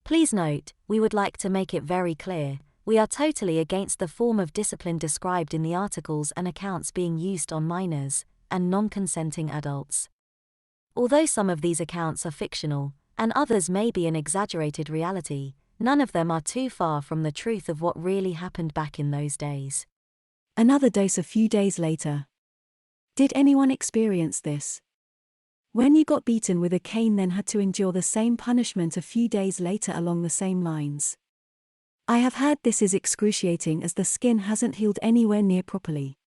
Please note, we would like to make it very clear, we are totally against the form of discipline described in the articles and accounts being used on minors and non-consenting adults. Although some of these accounts are fictional, and others may be an exaggerated reality, none of them are too far from the truth of what really happened back in those days. Another dose a few days later. Did anyone experience this? When you got beaten with a cane then had to endure the same punishment a few days later along the same lines. I have heard this is excruciating as the skin hasn't healed anywhere near properly.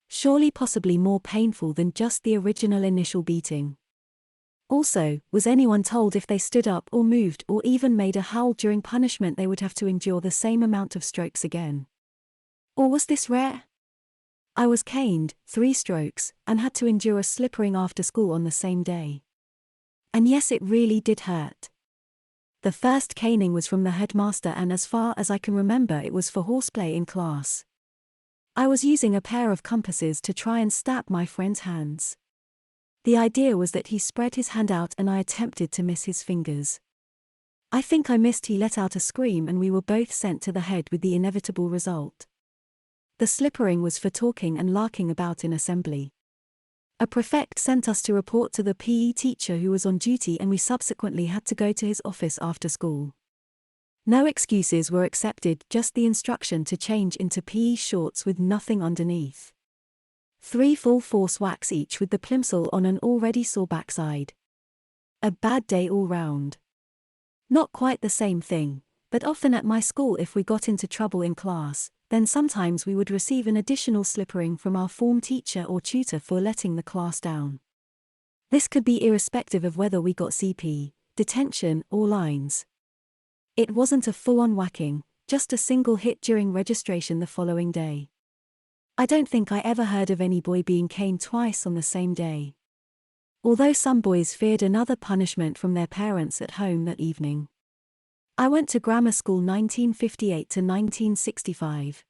Surely possibly more painful than just the original initial beating. Also, was anyone told if they stood up or moved or even made a howl during punishment they would have to endure the same amount of strokes again? Or was this rare? I was caned, 3 strokes, and had to endure a slippering after school on the same day. And yes, it really did hurt. The first caning was from the headmaster, and as far as I can remember it was for horseplay in class. I was using a pair of compasses to try and stab my friend's hands. The idea was that he spread his hand out and I attempted to miss his fingers. I think I missed. He let out a scream and we were both sent to the head with the inevitable result. The slippering was for talking and larking about in assembly. A prefect sent us to report to the PE teacher who was on duty, and we subsequently had to go to his office after school. No excuses were accepted, just the instruction to change into PE shorts with nothing underneath. 3 full force whacks each with the plimsoll on an already sore backside. A bad day all round. Not quite the same thing, but often at my school if we got into trouble in class, then sometimes we would receive an additional slippering from our form teacher or tutor for letting the class down. This could be irrespective of whether we got CP, detention, or lines. It wasn't a full-on whacking, just a single hit during registration the following day. I don't think I ever heard of any boy being caned twice on the same day. Although some boys feared another punishment from their parents at home that evening. I went to grammar school 1958 to 1965.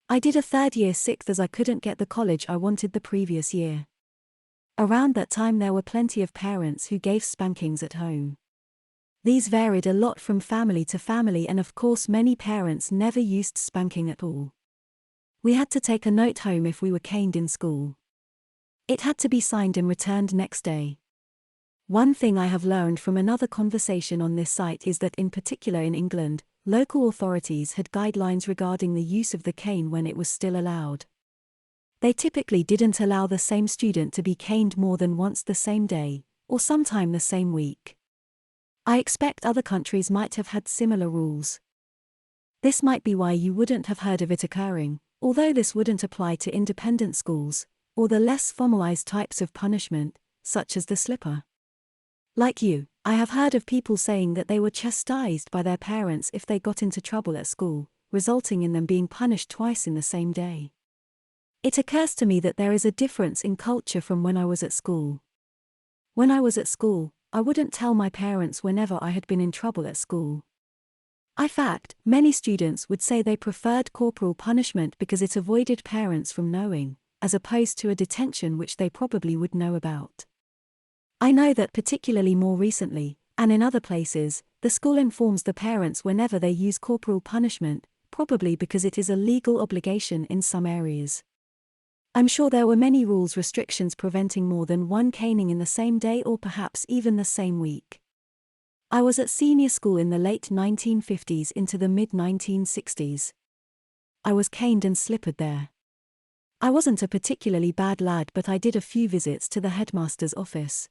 I did a third year 6th as I couldn't get the college I wanted the previous year. Around that time there were plenty of parents who gave spankings at home. These varied a lot from family to family, and of course many parents never used spanking at all. We had to take a note home if we were caned in school. It had to be signed and returned next day. One thing I have learned from another conversation on this site is that in particular in England, local authorities had guidelines regarding the use of the cane when it was still allowed. They typically didn't allow the same student to be caned more than once the same day, or sometime the same week. I expect other countries might have had similar rules. This might be why you wouldn't have heard of it occurring, although this wouldn't apply to independent schools, or the less formalized types of punishment, such as the slipper. Like you, I have heard of people saying that they were chastised by their parents if they got into trouble at school, resulting in them being punished twice in the same day. It occurs to me that there is a difference in culture from when I was at school. When I was at school, I wouldn't tell my parents whenever I had been in trouble at school. In fact, many students would say they preferred corporal punishment because it avoided parents from knowing, as opposed to a detention which they probably would know about. I know that particularly more recently, and in other places, the school informs the parents whenever they use corporal punishment, probably because it is a legal obligation in some areas. I'm sure there were many rules restrictions preventing more than one caning in the same day or perhaps even the same week. I was at senior school in the late 1950s into the mid-1960s. I was caned and slippered there. I wasn't a particularly bad lad, but I did a few visits to the headmaster's office.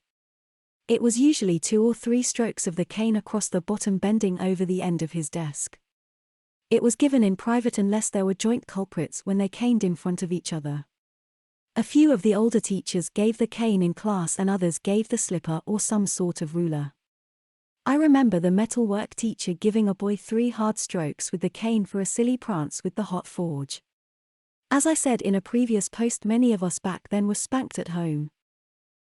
It was usually 2 or 3 strokes of the cane across the bottom bending over the end of his desk. It was given in private unless there were joint culprits when they caned in front of each other. A few of the older teachers gave the cane in class and others gave the slipper or some sort of ruler. I remember the metalwork teacher giving a boy 3 hard strokes with the cane for a silly prance with the hot forge. As I said in a previous post, many of us back then were spanked at home,